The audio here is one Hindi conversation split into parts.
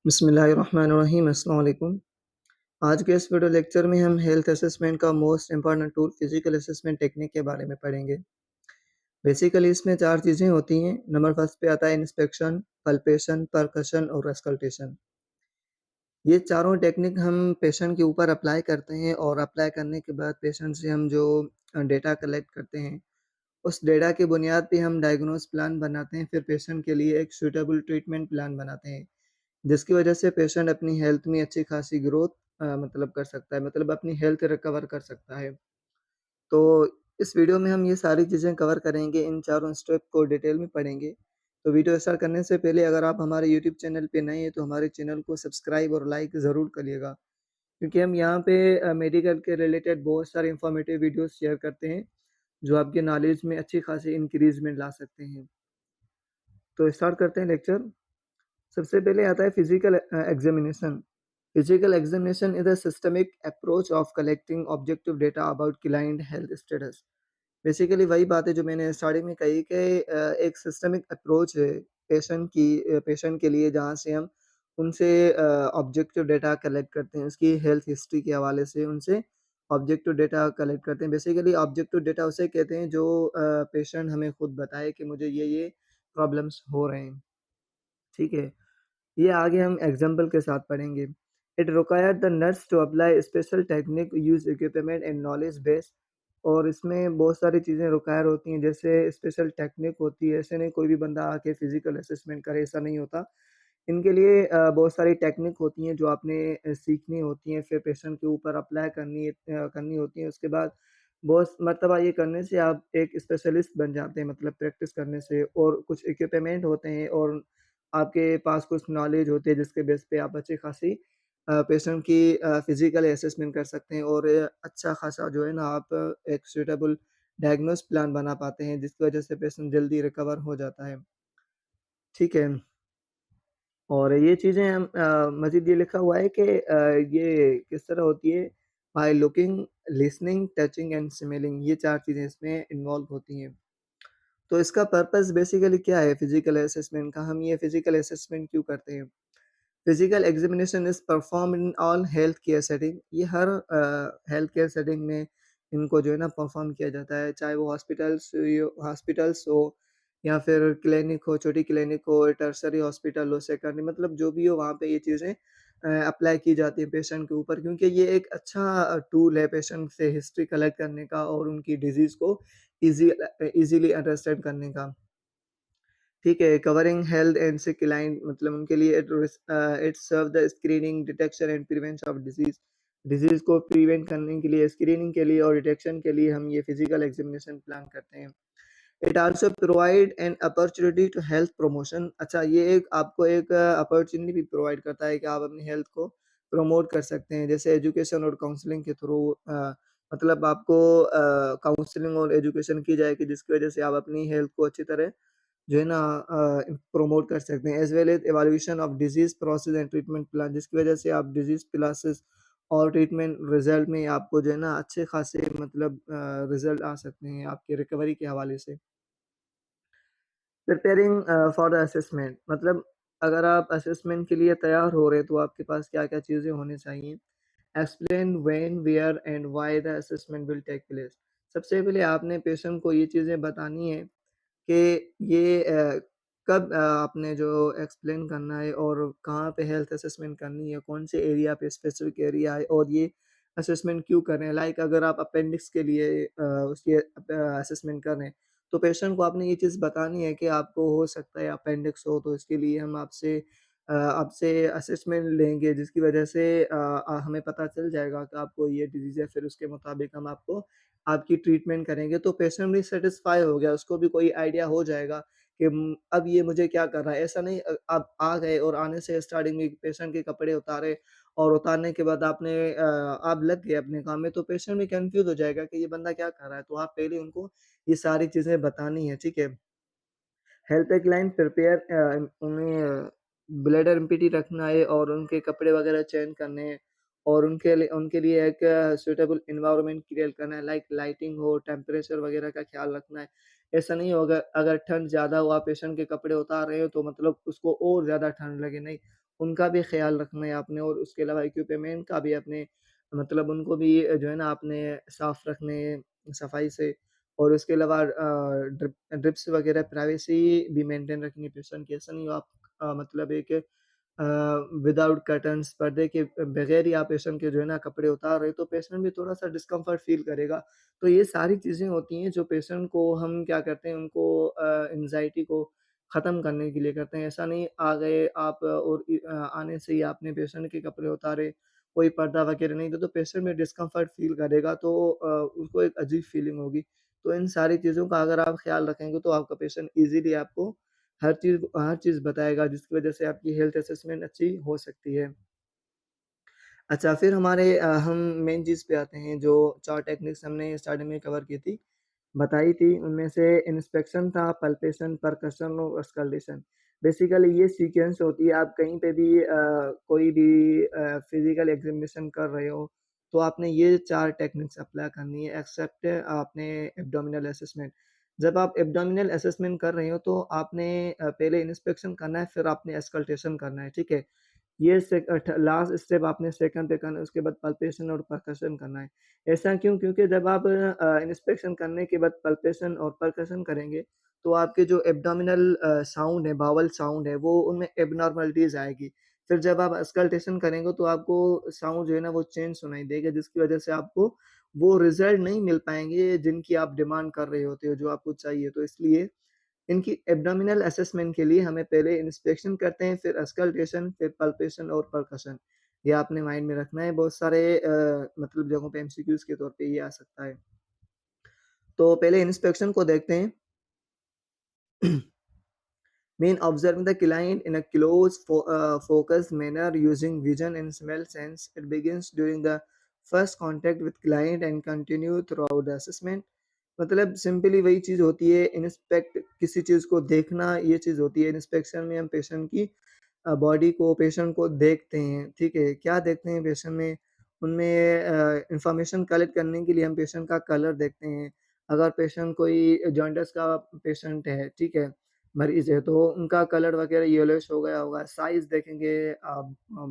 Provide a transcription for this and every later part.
बिस्मिल्लाहिर्रहमानिर्रहीम अस्सलाम वालेकुम। आज के इस वीडियो लेक्चर में हम हेल्थ असेसमेंट का most important tool physical assessment technique के बारे में पढ़ेंगे। बेसिकली इसमें 4 चीज़ें होती हैं। नंबर फर्स्ट पे आता है इंस्पेक्शन, पल्पेशन, परकशन और अस्कल्टेशन। ये चारों टेक्निक हम पेशेंट के ऊपर अप्लाई करते हैं और अप्लाई करने के बाद पेशेंट से हम जो डेटा कलेक्ट करते हैं, उस डेटा की बुनियाद पे हम डायग्नोस प्लान बनाते हैं, फिर पेशेंट के लिए एक सूटेबल ट्रीटमेंट प्लान बनाते हैं। जिसकी वजह से पेशेंट अपनी हेल्थ में अच्छी खासी ग्रोथ मतलब कर सकता है, मतलब अपनी हेल्थ रिकवर कर सकता है। तो इस वीडियो में हम ये सारी चीज़ें कवर करेंगे, इन चारों स्टेप को डिटेल में पढ़ेंगे। तो वीडियो स्टार्ट करने से पहले अगर आप हमारे यूट्यूब चैनल पे नए हैं, तो हमारे चैनल को सब्सक्राइब और लाइक ज़रूर करिएगा, क्योंकि हम यहाँ पे मेडिकल के रिलेटेड बहुत सारे इन्फॉर्मेटिव वीडियोज़ शेयर करते हैं, जो आपके नॉलेज में अच्छी खासी इंक्रीज़मेंट ला सकते हैं। तो स्टार्ट करते हैं लेक्चर। सबसे पहले आता है physical examination. Physical examination is a systemic approach of collecting objective data about client health status. Basically वही बात है जो मैंने स्टार्टिंग में कही कि एक सिस्टमिक अप्रोच है पेशेंट के लिए, जहाँ से हम उनसे ऑब्जेक्टिव डेटा कलेक्ट करते हैं, उसकी हेल्थ हिस्ट्री के हवाले से उनसे ऑब्जेक्टिव डेटा कलेक्ट करते हैं। बेसिकली ऑब्जेक्टिव डेटा उसे कहते हैं जो पेशेंट हमें खुद बताए कि मुझे ये प्रॉब्लम्स हो रहे हैं, ठीक है। ये आगे हम एग्जाम्पल के साथ पढ़ेंगे। It require the nurse to apply special technique, use equipment and knowledge base. और इसमें बहुत सारी चीज़ें रिक्वायर होती हैं, जैसे स्पेशल टेक्निक होती है। ऐसे नहीं कोई भी बंदा आके फिजिकल असेसमेंट करे, ऐसा नहीं होता। इनके लिए बहुत सारी टेक्निक होती हैं जो आपने सीखनी होती हैं, फिर पेशेंट के ऊपर अप्लाई करनी होती हैं। उसके बाद बहुत मर्तबा ये करने से आप एक स्पेशलिस्ट बन जाते हैं, मतलब प्रैक्टिस करने से। और कुछ इक्विपमेंट होते हैं और आपके पास कुछ नॉलेज होती है, जिसके बेस पे आप अच्छी खासी पेशेंट की फिजिकल असेसमेंट कर सकते हैं और अच्छा खासा जो है ना आप एक सूटेबल डायग्नोस प्लान बना पाते हैं, जिसकी वजह से पेशेंट जल्दी रिकवर हो जाता है, ठीक है। और ये चीज़ें हम मज़ीद ये लिखा हुआ है कि ये किस तरह होती है, by looking, listening, touching and smelling. ये 4 चीज़ें इसमें इन्वॉल्व होती हैं। तो इसका पर्पस बेसिकली क्या है फिजिकल असेसमेंट का? हम ये फिजिकल असेसमेंट क्यों करते हैं? Physical examination is performed in all health care setting. ये हर हेल्थ केयर सेटिंग में इनको जो है ना परफॉर्म किया जाता है, चाहे वो हॉस्पिटल्स हो या फिर क्लिनिक हो, छोटी क्लिनिक हो, टर्शरी हॉस्पिटल हो, सेकेंडरी, मतलब जो भी हो वहाँ पे ये चीज़ें अप्लाई की जाती है पेशेंट के ऊपर, क्योंकि ये एक अच्छा टूल है पेशेंट से हिस्ट्री कलेक्ट करने का और उनकी डिज़ीज़ को ईज़िली अंडरस्टैंड करने का। ठीक है, covering health and sick line, मतलब उनके लिए it serve the screening, detection and prevention of disease. Disease को प्रिवेंट करने के लिए, स्क्रीनिंग के लिए और डिटेक्शन के लिए हम ये फिजिकल एग्जामिनेशन प्लान करते हैं। It also provide an opportunity to health promotion. अच्छा, ये एक आपको एक अपॉर्चुनिटी भी प्रोवाइड करता है कि आप अपनी हेल्थ को प्रमोट कर सकते हैं, जैसे एजुकेशन और काउंसलिंग के थ्रू। मतलब आपको काउंसलिंग और एजुकेशन की जाएगी, जिसकी वजह से आप अपनी हेल्थ को अच्छी तरह जो है ना प्रमोट कर सकते हैं। As well as evaluation of disease process and treatment plan, जिसकी वजह से आप डिज़ीज़ प्रोसेस और ट्रीटमेंट रिज़ल्ट में आपको जो है ना अच्छे खासे मतलब रिज़ल्ट आ सकते हैं आपकी रिकवरी के हवाले से। प्रिपेयरिंग फॉर द असेसमेंट, मतलब अगर आप असेसमेंट के लिए तैयार हो रहे हैं, तो आपके पास क्या-क्या चीज़ें होनी चाहिए। Explain when, where and why the assessment will take place. सबसे पहले आपने पेशेंट को ये चीज़ें बतानी है कि ये कब आपने जो एक्सप्लेन करना है और कहाँ पे हेल्थ असेसमेंट करनी है, कौन से एरिया पे, स्पेसिफिक एरिया है, और ये असेसमेंट क्यों कर रहे हैं। लाइक अगर आप अपेंडिक्स के लिए उसकी असेसमेंट कर रहे हैं, तो पेशेंट को आपने ये चीज़ बतानी है कि आपको हो सकता है अपेंडिक्स हो, तो इसके लिए हम आपसे असेसमेंट लेंगे, जिसकी वजह से हमें पता चल जाएगा कि आपको ये डिज़ीज़ है, फिर उसके मुताबिक हम आपको आपकी ट्रीटमेंट करेंगे। तो पेशेंट भी सैटिस्फाई हो गया, उसको भी कोई आइडिया हो जाएगा कि अब ये मुझे क्या कर रहा है। ऐसा नहीं आप आ गए और आने से स्टार्टिंग में पेशेंट के कपड़े उतारे और उतारने के बाद आप लग गए अपने काम में, तो पेशेंट भी कन्फ्यूज़ हो जाएगा कि ये बंदा क्या कर रहा है। तो आप पहले उनको ये सारी चीज़ें बतानी है, ठीक है। हेल्थ लाइन प्रिपेयर, उन्हें ब्लैडर एम्प्टी रखना है और उनके कपड़े वगैरह चेंज करने हैं और उनके लिए एक सूटेबल एनवायरनमेंट क्रिएट करना है, लाइक लाइटिंग हो, टेम्परेचर वगैरह का ख्याल रखना है। ऐसा नहीं हो अगर अगर ठंड ज़्यादा हो, आप पेशेंट के कपड़े उतार रहे हो, तो मतलब उसको और ज़्यादा ठंड लगे, नहीं। उनका भी ख़्याल रखना है आपने और उसके अलावा इक्विपमेंट का भी अपने मतलब उनको भी जो है ना आपने साफ़ रखने हैं सफ़ाई से और उसके अलावा ड्रिप्स वग़ैरह प्राइवेसी भी मेंटेन रखनी है पेशेंट की। ऐसा नहीं हो आप मतलब एक विदाउट कर्टन्स पर्दे के बगैर ही आप पेशेंट के जो है ना कपड़े उतार रहे हो, तो पेशेंट भी थोड़ा-सा डिस्कम्फ़र्ट फ़ील करेगा। तो ये सारी चीज़ें होती हैं जो पेशेंट को हम क्या करते हैं उनको एंग्ज़ायटी को ख़त्म करने के लिए करते हैं। ऐसा नहीं आ गए आप और आने से ही आपने पेशेंट के कपड़े उतारे, कोई पर्दा वग़ैरह नहीं था, तो पेशेंट में डिस्कम्फ़र्ट फ़ील करेगा तो उसको एक अजीब फ़ीलिंग होगी। तो इन सारी चीज़ों का अगर आप ख़्याल रखेंगे तो आपका पेशेंट ईज़िली आपको हर चीज़ बताएगा जिसकी वज़ह से आपकी हेल्थ असेसमेंट अच्छी हो सकती है। अच्छा फिर हमारे हम मेन चीज़ पे आते हैं जो 4 टेक्निक्स हमने स्टार्टिंग में कवर की थी। बताई थी, उनमें से इंस्पेक्शन था, पल्पेशन, परकशन और स्कल्टेशन। बेसिकली ये सीक्वेंस होती है, आप कहीं पे भी कोई भी फिज़िकल एग्ज़ामिनेशन कर रहे हो, तो आपने ये 4 टेक्निक्स अप्लाई करनी है एक्सेप्ट आपने एब्डोमिनल असेसमेंट। जब आप एब्डोमिनल असेसमेंट कर रहे हो, तो आपने पहले इंस्पेक्शन करना है, फिर आपने स्कल्टेशन करना है, ठीक है? ये लास्ट स्टेप आपने सेकंड पे करना है, उसके बाद पल्पेशन और परकशन करना है। ऐसा क्यों? क्योंकि जब आप इंस्पेक्शन करने के बाद पल्पेशन और परकशन करेंगे, तो आपके जो एब्डोमिनल साउंड है, बावल साउंड है, वो उनमें एब्नॉर्मैलिटीज़ आएगी। फिर जब आप अस्कल्टेशन करेंगे, तो आपको साउंड जो है ना, वो चेंज सुनाई देगा, जिसकी वजह से आपको वो रिज़ल्ट नहीं मिल पाएँगे, जिनकी आप डिमांड कर रहे होते हो, जो आपको चाहिए। तो इसलिए इनकी एब्डोमिनल असेसमेंट के लिए हमें पहले इंस्पेक्शन करते हैं, फिर अस्कल्टेशन, फिर पल्पेशन और परकशन। ये आपने माइंड में रखना है, बहुत सारे मतलब जगहों पे एमसीक्यूज़ के तौर पे ये आ सकता है। तो पहले इंस्पेक्शन को देखते हैं। Mean observing the client in a close focused manner using vision and smell sense. It begins during the first contact with client and continue throughout the assessment. मतलब सिंपली वही चीज़ होती है इंस्पेक्ट किसी चीज़ को देखना ये चीज़ होती है इंस्पेक्शन में हम पेशेंट की बॉडी को, पेशेंट को देखते हैं, ठीक है? क्या देखते हैं पेशेंट में? उनमें इन्फॉर्मेशन कलेक्ट करने के लिए हम पेशेंट का कलर देखते हैं। अगर पेशेंट कोई जॉन्डिस का पेशेंट है, ठीक है? मरीज़ है, तो उनका कलर वगैरह येलोइश हो गया होगा। साइज़ देखेंगे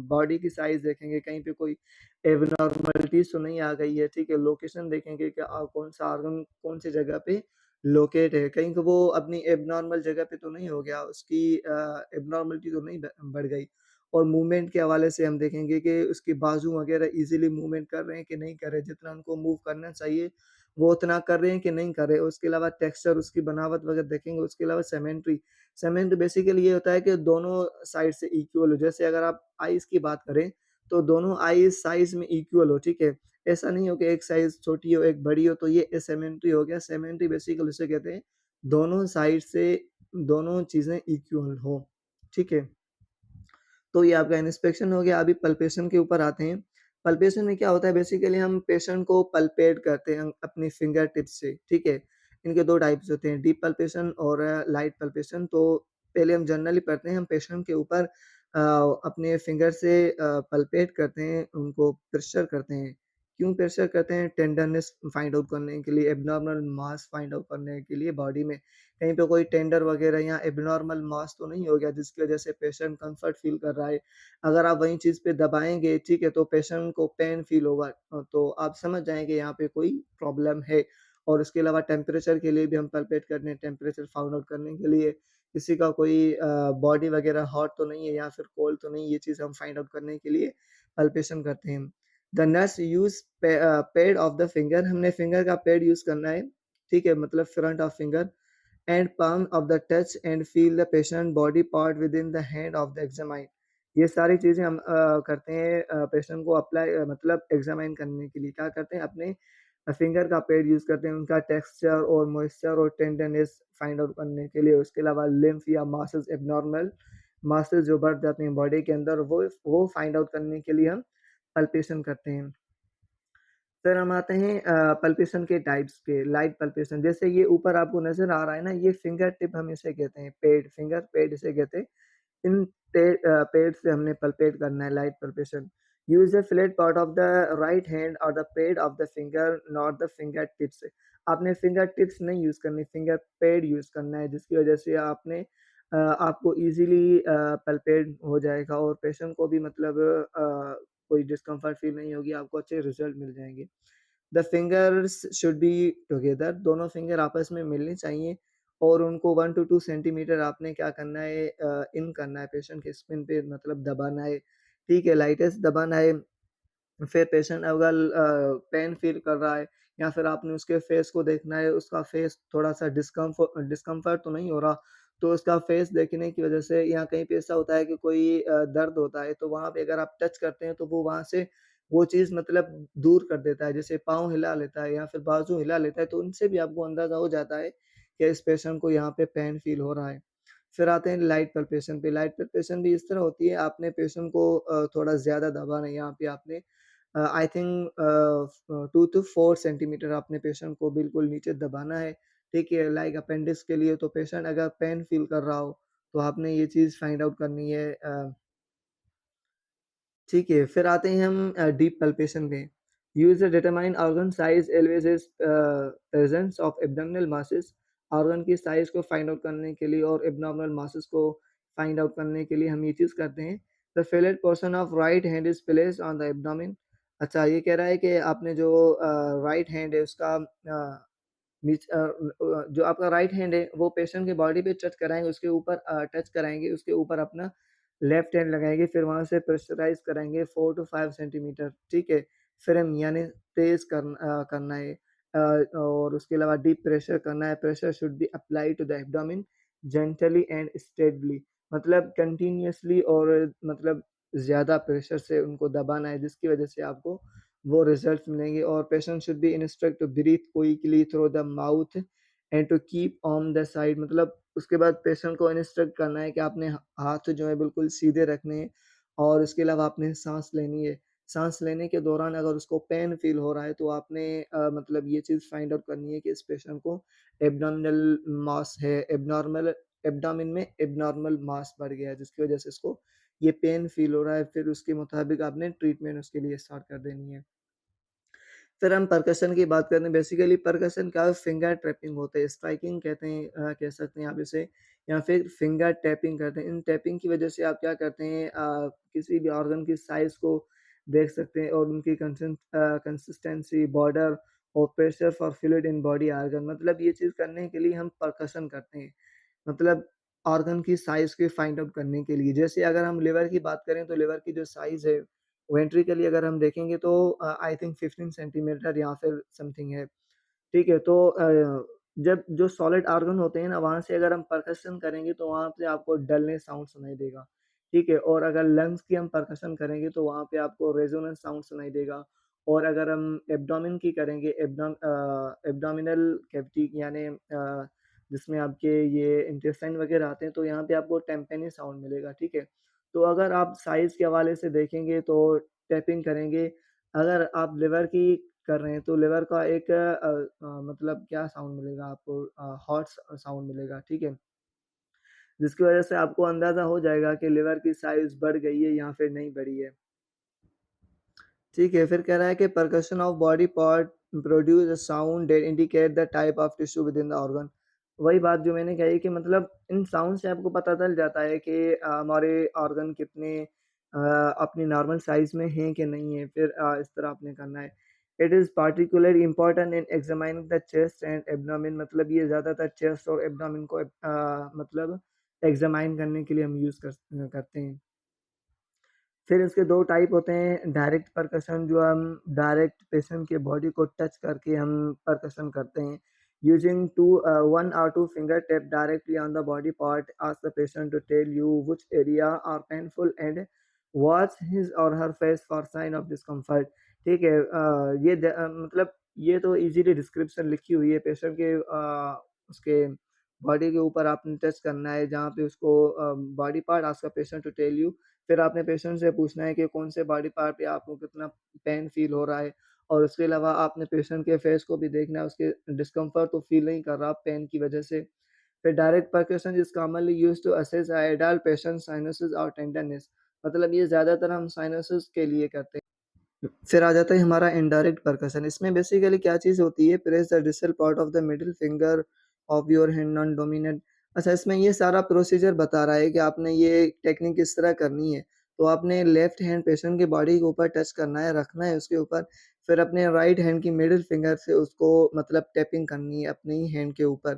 बॉडी की साइज़ देखेंगे, कहीं पे कोई एब्नॉर्मलिटीज़ तो नहीं आ गई है, ठीक है? लोकेशन देखेंगे कि कौन-सा ऑर्गन कौन-सी जगह पे लोकेट है, कहीं पे वो अपनी एब्नॉर्मल जगह पे तो नहीं हो गया, उसकी एब्नॉर्मलिटी तो नहीं बढ़ गई। और मूवमेंट के हवाले से हम देखेंगे कि उसके बाजू वगैरह ईज़िली मूवमेंट कर रहे हैं कि नहीं कर रहे, जितना उनको मूव करना चाहिए, वो उतना कर रहे हैं कि नहीं कर रहे। उसके अलावा टेक्सचर, उसकी बनावट वगैरह देखेंगे, उसके अलावा सिमेट्री। सिमेट्री बेसिकली ये होता है कि दोनों साइड से इक्वल हो, जैसे अगर आप आइज़ की बात करें, तो दोनों आइज़ साइज़ में इक्वल हो, ठीक है? ऐसा नहीं हो कि एक साइज़ छोटी हो, एक बड़ी हो, तो ये एसिमेट्री हो गया। सिमेट्री बेसिकली उसे कहते हैं, दोनों साइड से दोनों चीज़ें इक्वल हो, ठीक है? तो ये आपका इंस्पेक्शन हो गया, अभी पल्पेशन के ऊपर आते हैं। पल्पेशन में क्या होता है बेसिकली हम पेशेंट को पल्पेट करते हैं अपनी फिंगर टिप्स से, ठीक है? इनके 2 टाइप्स होते हैं, डीप पल्पेशन और लाइट पल्पेशन। तो पहले हम जनरली करते हैं, हम पेशेंट के ऊपर अपने फिंगर से पल्पेट करते हैं, उनको प्रेशर करते हैं। क्यों प्रेशर करते हैं? टेंडरनेस फाइंड आउट करने के लिए, एब्नॉर्मल मास फाइंड आउट करने के लिए बॉडी में। कहीं पे कोई टेंडर वगैरह या एब्नॉर्मल मास तो नहीं हो गया जिसकी वजह से पेशेंट कम्फर्ट फ़ील कर रहा है। अगर आप वही चीज़ पे दबाएँगे, ठीक है, तो पेशेंट को पेन फ़ील होगा तो आप समझ जाएँगे यहाँ पे कोई प्रॉब्लम है। और उसके अलावा टेम्परेचर के लिए भी हम पल्पेट करते हैं, टेम्परेचर फाउंड आउट करने के लिए किसी का कोई बॉडी वगैरह हॉट तो नहीं है या फिर कोल्ड तो नहीं है, ये चीज़ हम फाइंड आउट करने के लिए पल्पेशन करते हैं। The nurse use pad of the finger हमने फिंगर का पैड यूज़ करना है, ठीक है, मतलब front of finger and palm of the touch and feel the patient body part within the hand of the examine। ये सारी चीज़ें हम करते हैं पेशेंट को अप्लाई मतलब एग्ज़ामाइन करने के लिए क्या करते हैं अपने फिंगर का पैड यूज़ करते हैं उनका टेक्सचर और मॉइस्चर और टेंडरनेस फाइंड आउट करने के लिए। उसके अलावा लिम्फ या मसल्स एब्नॉर्मल मसल्स जो बढ़ जाते हैं बॉडी के अंदर वो फाइंड आउट करने के लिए हम पल्पेशन करते हैं। फिर हम आते हैं पल्पेशन के टाइप्स के, लाइट पल्पेशन जैसे ये ऊपर आपको नज़र आ रहा है ना, ये फिंगर टिप हम इसे कहते हैं, पैड, फिंगर पैड इसे कहते हैं। इन पैड से हमने पल्पेट करना है, light palpation. Use the flat part of the right hand और the pad of the finger, not the finger tips. आपने फिंगर टिप्स नहीं यूज़ करनी, फिंगर पैड यूज़ करना है, जिसकी वजह से आपने आपको ईज़िली पल्पेट हो जाएगा और पेशेंट को भी मतलब कोई डिस्कम्फर्ट फ़ील नहीं होगी, आपको अच्छे रिज़ल्ट मिल जाएँगे। The fingers should be together, दोनों फिंगर आपस में मिलनी चाहिए और उनको 1 टू 2 सेंटीमीटर आपने क्या करना है इन करना है पेशेंट के स्किन पे मतलब दबाना है, ठीक है? लाइटेस्ट दबाना है। फिर पेशेंट अगर पेन फ़ील कर रहा है या फिर आपने उसके फेस को देखना है, उसका फेस थोड़ा-सा डिस्कम्फर्ट तो नहीं हो रहा, तो उसका फेस देखने की वजह से या कहीं पे ऐसा होता है कि कोई दर्द होता है, तो वहाँ पे अगर आप टच करते हैं, तो वो वहाँ से वो चीज़ मतलब दूर कर देता है। जैसे पाँव हिला लेता है या फिर बाजू हिला लेता है, तो उनसे भी आपको अंदाज़ा हो जाता है कि इस पेशेंट को यहाँ पे पेन फ़ील हो रहा है। फिर आते हैं लाइट पल्पेशन पे, लाइट पल्पेशन भी इस तरह होती है, आपने पेशेंट को थोड़ा ज़्यादा दबाना है, यहाँ पे आपने आई थिंक 2 टू 4 सेंटीमीटर आपने पेशेंट को बिल्कुल नीचे दबाना है, ठीक है? लाइक अपेंडिक्स के लिए तो पेशेंट अगर पेन फ़ील कर रहा हो, तो आपने ये चीज़ फाइंड आउट करनी है ठीक है, फिर आते हैं हम डीप पल्पेशन पे। Use the determine organ size always is presence of abdominal masses, organ की साइज़ को फाइंड आउट करने के लिए और एब्डोमिनल मासेस को फाइंड आउट करने के लिए हम ये चीज़ करते हैं। The flat portion of right hand is placed on the abdomen. अच्छा, ये कह रहा है कि आपने जो राइट हैंड है उसका जो आपका राइट हैंड है वो पेशेंट के बॉडी पे टच कराएँगे, उसके ऊपर टच कराएँगे, उसके ऊपर अपना लेफ्ट हैंड लगाएँगे, फिर वहाँ से प्रेशराइज़ कराएँगे 4 टू 5 सेंटीमीटर, ठीक है? फिर हम यानी तेज़ करना है और उसके अलावा डीप प्रेशर करना है, pressure should be applied to the abdomen gently and steadily, मतलब कंटीन्यूअसली और मतलब ज़्यादा प्रेशर से उनको दबाना है, जिसकी वजह से आपको वो रिजल्ट्स मिलेंगे और patient should be instruct to breathe quickly through the mouth and to keep on the side, मतलब उसके बाद पेशेंट को इंस्ट्रक्ट करना है कि आपने हाथ जो है बिल्कुल सीधे रखने हैं और इसके अलावा आपने साँस लेनी है। साँस लेने के दौरान अगर उसको पेन फ़ील हो रहा है तो आपने मतलब ये चीज़ फाइंड आउट करनी है कि इस पेशेंट को एब्डोमिनल मास है, एब्डोमेन में एब्नॉर्मल मास बढ़ गया है जिसकी वज़ह से इसको ये पेन फ़ील हो रहा है, फिर उसके मुताबिक आपने ट्रीटमेंट उसके लिए स्टार्ट कर देनी है। फिर हम परकशन की बात करें, बेसिकली परकशन क्या है, फिंगर ट्रैपिंग होते हैं, स्ट्राइकिंग कहते हैं कह सकते हैं आप इसे या फिर फिंगर टैपिंग करते हैं। इन टैपिंग की वजह से आप क्या करते हैं किसी भी ऑर्गन की साइज़ को देख सकते हैं और उनकी कंसिस्टेंसी, बॉर्डर और pressure for fluid in body organ, मतलब ये चीज़ करने के लिए हम परकशन करते हैं। मतलब ऑर्गन की साइज़ को फाइंड आउट करने के लिए। जैसे अगर हम लिवर की बात करें तो लिवर की जो साइज़ है, वेंट्रिकली अगर हम देखेंगे तो आई थिंक 15 सेंटीमीटर या फिर समथिंग है। ठीक है? तो जब जो सॉलिड ऑर्गन होते हैं ना, वहाँ से अगर हम परकशन करेंगे तो वहाँ पे आपको डलनेस साउंड सुनाई देगा, ठीक है? और अगर लंग्स की हम परकशन करेंगे तो वहाँ पे आपको रेजोनेंस साउंड सुनाई देगा और अगर हम एब्डोमेन की करेंगे एब्डोमिनल कैविटी यानी जिसमें आपके ये इंटेस्टाइन वगैरह आते हैं, तो यहाँ पे आपको टेम्पेनी साउंड मिलेगा, ठीक है? तो अगर आप साइज़ के हवाले से देखेंगे तो टैपिंग करेंगे, अगर आप लिवर की कर रहे हैं, तो लिवर का एक मतलब क्या साउंड मिलेगा आपको हॉट साउंड मिलेगा, ठीक है? जिसकी वज़ह से आपको अंदाज़ा हो जाएगा कि लिवर की साइज़ बढ़ गई है या फिर नहीं बढ़ी है। ठीक है, फिर कह रहा है कि percussion of body part produce a sound that indicate the type of tissue with in the organ. वही बात जो मैंने कही कि मतलब इन साउंड से आपको पता चल जाता है कि हमारे ऑर्गन कितने अपनी नॉर्मल साइज़ में हैं कि नहीं है, फिर इस तरह आपने करना है। It is particularly important in examining the chest and abdomen, मतलब ये ज़्यादातर चेस्ट और एब्डोमेन को मतलब एग्जामाइन करने के लिए हम यूज़ करते हैं। फिर इसके 2 टाइप होते हैं, डायरेक्ट परकशन जो हम डायरेक्ट पेशेंट के बॉडी को टच करके हम परकशन करते हैं। Using 1 or 2 finger tap directly on the body part, ask the patient to tell you which area are painful and watch his or her face for sign of discomfort। ठीक है? मतलब ये तो ईज़िली डिस्क्रिप्शन लिखी हुई है पेशेंट के उसके बॉडी के ऊपर आपने टच करना है जहाँ पे उसको body part ask the patient to tell you, फिर आपने पेशेंट से पूछना है कि कौन से बॉडी पार्ट पे आपको कितना पेन फ़ील हो रहा है और उसके अलावा आपने पेशेंट के फेस को भी देखना है, उसके डिस्कम्फर्ट तो फ़ील नहीं कर रहा पेन की वजह से। फिर direct percussion is commonly used to assess adult patient sinuses और टेंडरनेस, मतलब ये ज़्यादातर हम साइनसेस के लिए करते हैं। फिर आ जाता है हमारा इनडायरेक्ट परकशन, इसमें बेसिकली क्या चीज़ होती है, press the distal part of the middle finger of your hand non dominant, अच्छा, इसमें ये सारा प्रोसीजर बता रहा है कि आपने ये टेक्निक किस तरह करनी है। तो आपने लेफ्ट हैंड पेशेंट की बॉडी के ऊपर टच करना है, रखना है उसके ऊपर, फिर अपने राइट हैंड की मिडल फिंगर से उसको मतलब टैपिंग करनी है अपनी ही हैंड के ऊपर,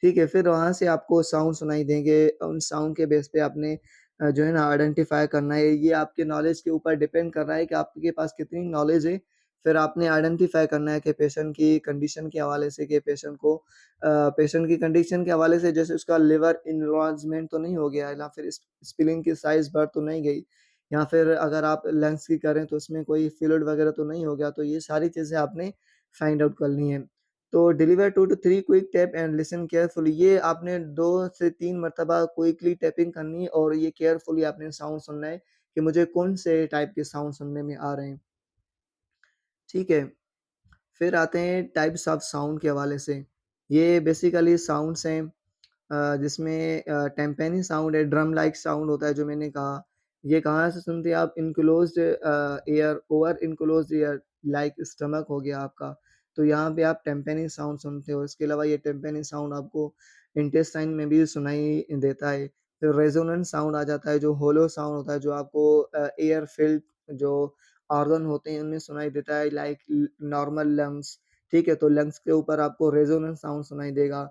ठीक है? फिर वहाँ से आपको साउंड सुनाई देंगे, उन साउंड के बेस पे आपने जो है ना आइडेंटिफ़ाई करना है। ये आपके नॉलेज के ऊपर डिपेंड कर रहा है कि आपके पास कितनी नॉलेज है। फिर आपने आइडेंटिफ़ाई करना है कि पेशेंट की कंडीशन के हवाले से कि पेशेंट की कंडीशन के हवाले से जैसे उसका लिवर एनलार्जमेंट तो नहीं हो गया है या फिर स्प्लीन की साइज़ बढ़ तो नहीं गई या फिर अगर आप लंग्स की करें तो उसमें कोई फ्लूइड वगैरह तो नहीं हो गया, तो ये सारी चीज़ें आपने फाइंड आउट करनी है। तो deliver 2 to 3 quick tap and listen carefully, ये आपने 2 से 3 मर्तबा क्विकली टैपिंग करनी है और ये केयरफुली आपने साउंड सुनना है कि मुझे कौन से टाइप के साउंड सुनने में आ रहे हैं, ठीक है? फिर आते हैं टाइप्स ऑफ साउंड के हवाले से। ये बेसिकली साउंड्स हैं जिसमें टेम्पेनी साउंड है, ड्रम लाइक साउंड होता है जो मैंने कहा। ये कहाँ से सुनते हैं आप? Enclosed air, over enclosed air like stomach हो गया आपका, तो यहाँ पे आप टेम्पेनी साउंड सुनते हो। इसके अलावा ये टेम्पेनी साउंड आपको इंटेस्टाइन में भी सुनाई देता है। फिर रेजोनेंट साउंड आ जाता है जो होलो साउंड होता है जो आपको एयर फिल्ड जो ऑर्गन होते हैं उनमें सुनाई देता है लाइक नॉर्मल लंग्स, ठीक है? तो लंग्स के ऊपर आपको रेजोनेंट साउंड सुनाई देगा।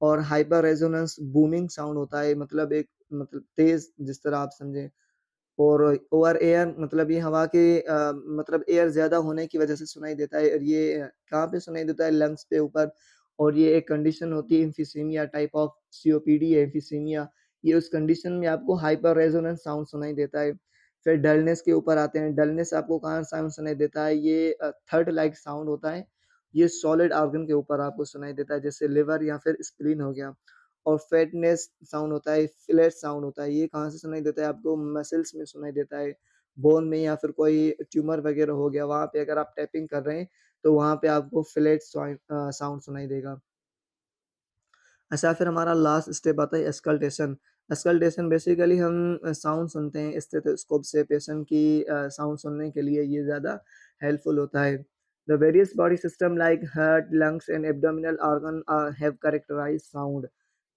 और हाइपर रेजोनेंस बूमिंग साउंड होता है मतलब एक मतलब तेज़ जिस तरह आप समझें। और ओवर एयर मतलब ये हवा के मतलब एयर ज़्यादा होने की वजह से सुनाई देता है और ये कहाँ पे सुनाई देता है? लंग्स के ऊपर। और ये एक कंडीशन होती है एम्फिसीमिया टाइप ऑफ सीओपीडी है एम्फिसीमिया। ये उस कंडीशन में आपको हाइपर रेजोनेंस साउंड सुनाई देता है। फिर डलनेस के ऊपर आते हैं, डलनेस आपको कहाँ साउंड सुनाई देता है? ये थर्ड लाइक साउंड होता है। ये सॉलिड ऑर्गन के ऊपर आपको सुनाई देता है जैसे लिवर या फिर स्प्लीन हो गया। और फैटनेस साउंड होता है, फ्लैट साउंड होता है, ये कहाँ से सुनाई देता है आपको? मसल्स में सुनाई देता है, बोन में या फिर कोई ट्यूमर वगैरह हो गया, वहाँ पे अगर आप टैपिंग कर रहे हैं, तो वहाँ पे आपको फ्लैट साउंड सुनाई देगा। अच्छा, फिर हमारा लास्ट स्टेप आता है अस्कल्टेशन। अस्कल्टेशन बेसिकली हम साउंड सुनते हैं स्टेथोस्कोप से पेशेंट की साउंड सुनने के लिए ये ज़्यादा हेल्पफुल होता है। The various body system like heart, lungs and abdominal organ have characterized sound,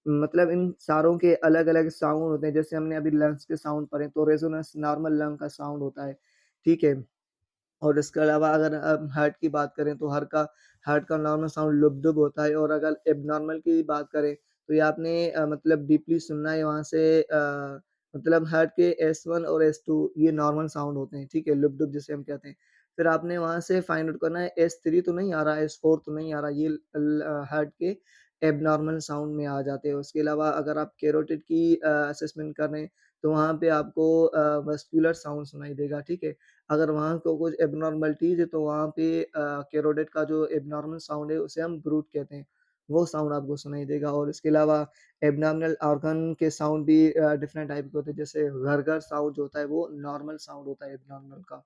मतलब इन सारों के अलग-अलग साउंड होते हैं, जैसे हमने अभी लंग्स के साउंड पढ़े, तो रेजोनेंस नॉर्मल लंग का साउंड होता है, ठीक है? और इसके अलावा अगर हम हार्ट की बात करें तो हार्ट का नॉर्मल साउंड लुब-डुब होता है और अगर एब्नॉर्मल की बात करें तो ये आपने मतलब डीपली सुनना है वहाँ से मतलब हार्ट के एस1 और एस2 ये नॉर्मल साउंड होते हैं, ठीक है? लुब-डुब जिसे हम कहते हैं। फिर आपने वहाँ से फाइंड आउट करना है एस3 तो नहीं आ रहा, एस4 तो नहीं आ रहा, ये हार्ट के एब्नॉर्मल साउंड में आ जाते हैं। उसके अलावा अगर आप कैरोटिड की असेसमेंट कर रहे हैं तो वहाँ पे आपको मस्कुलर साउंड सुनाई देगा, ठीक है? अगर वहाँ को कुछ एब्नॉर्मैलिटीज़ है तो वहाँ पे कैरोटिड का जो एब्नॉर्मल साउंड है उसे हम ब्रूट कहते हैं, वो साउंड आपको सुनाई देगा। और इसके अलावा एब्नॉर्मल ऑर्गन के साउंड भी डिफरेंट टाइप के होते हैं, जैसे गरगर साउंड जो होता है वो नॉर्मल साउंड होता है एब्नॉर्मल का।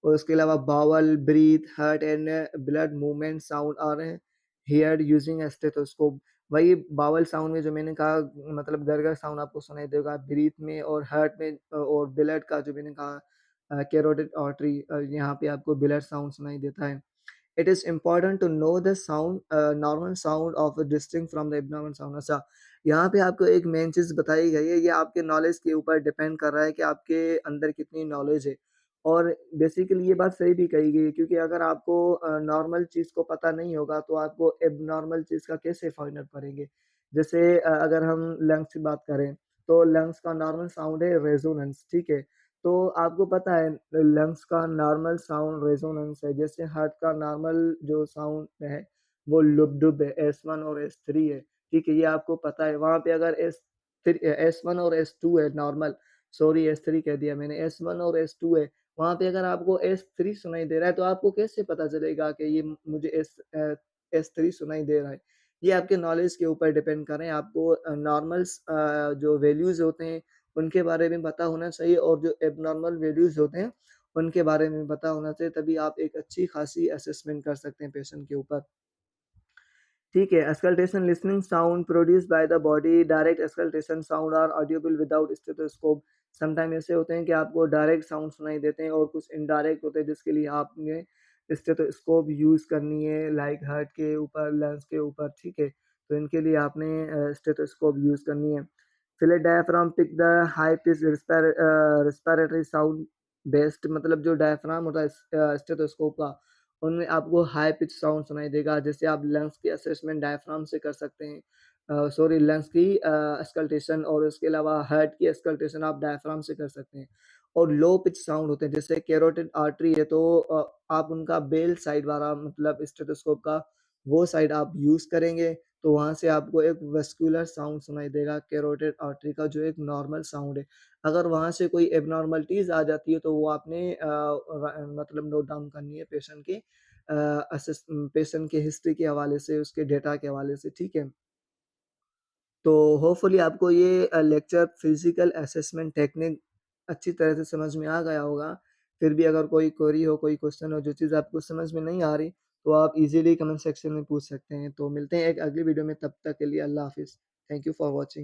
और इसके अलावा bowel, breath, heart and blood movement sound are heard using a stethoscope. वही बावल साउंड में जो मैंने कहा मतलब गरगर साउंड आपको सुनाई देगा, ब्रीथ में और हार्ट में और ब्लड का जो मैंने कहा कैरोटिड आर्टरी यहाँ पे आपको ब्लड साउंड सुनाई देता है। It is important to know the sound normal sound of distinct from the abnormal sound. अच्छा, यहाँ पे आपको एक मेन चीज़ बताई गई है, ये आपके नॉलेज के ऊपर डिपेंड कर रहा है कि आपके अंदर कितनी नॉलेज है। और बेसिकली ये बात सही भी कही गई है क्योंकि अगर आपको नॉर्मल चीज़ को पता नहीं होगा तो आपको एब्नॉर्मल चीज़ का कैसे फाइंड आउट करेंगे? जैसे अगर हम लंग्स की बात करें, तो लंग्स का नॉर्मल साउंड है रेजोनेंस, ठीक है? तो आपको पता है लंग्स का नॉर्मल साउंड रेजोनेंस है, जैसे हार्ट का नॉर्मल जो साउंड है, वो लुब-डुब है, एस1 और एस3 है, ठीक है? ये आपको पता है। वहाँ पे अगर एस1 और एस2 है नॉर्मल, सॉरी एस3 कह दिया मैंने, एस1 और एस2 है, वहाँ पे अगर आपको एस3 सुनाई दे रहा है, तो आपको कैसे पता चलेगा कि ये मुझे एस3 सुनाई दे रहा है? ये आपके नॉलेज के ऊपर डिपेंड कर रहे हैं। आपको जो वैल्यूज़ होते हैं उनके बारे में पता होना चाहिए और जो एब्नॉर्मल वैल्यूज़ होते हैं, उनके बारे में पता होना चाहिए, तभी आप एक अच्छी खासी असेसमेंट कर सकते हैं पेशेंट के ऊपर। ठीक है, auscultation listening sound produced by the body, direct auscultation sound are audible without stethoscope. Sometime ऐसे होते हैं कि आपको डायरेक्ट साउंड सुनाई देते हैं और कुछ इनडायरेक्ट होते हैं जिसके लिए आपने स्टेथोस्कोप यूज़ करनी है लाइक हार्ट के ऊपर, लंग्स के ऊपर, ठीक है? तो इनके लिए आपने स्टेथोस्कोप यूज़ करनी है। Fill a diaphragm pick the high pitch respiratory sound based, मतलब जो डायफ्राम होता है स्टेथोस्कोप का, उनमें आपको हाई पिच साउंड सुनाई देगा। जैसे आप लंग्स की असेसमेंट डायफ्राम से कर सकते हैं, सॉरी लंग्स की अस्कल्टेशन, और उसके अलावा हार्ट की अस्कल्टेशन आप डायफ्राम से कर सकते हैं। और लो पिच साउंड होते हैं, जैसे कैरोटिड आर्टरी है तो आप उनका बेल साइड वाला, मतलब स्टेथोस्कोप का वो साइड आप यूज़ करेंगे, तो वहाँ से आपको एक वेस्क्यूलर साउंड सुनाई देगा कैरोटिड आर्टरी का, जो एक नॉर्मल साउंड है। अगर वहाँ से कोई एब्नॉर्मलिटीज़ आ जाती है तो वो आपने मतलब नोट डाउन करनी है पेशेंट के पेशेंट के हिस्ट्री के हवाले से, उसके डेटा के हवाले से, ठीक है? तो होपफुली आपको ये लेक्चर फिज़िकल असेसमेंट टेक्निक अच्छी तरह से समझ में आ गया होगा। फिर भी अगर कोई क्वेरी हो, कोई क्वेश्चन हो, जो चीज़ आपको समझ में नहीं आ रही, तो आप इज़िली कमेंट सेक्शन में पूछ सकते हैं। तो मिलते हैं एक अगली वीडियो में, तब तक के लिए अल्लाह हाफ़िज़। Thank you for watching.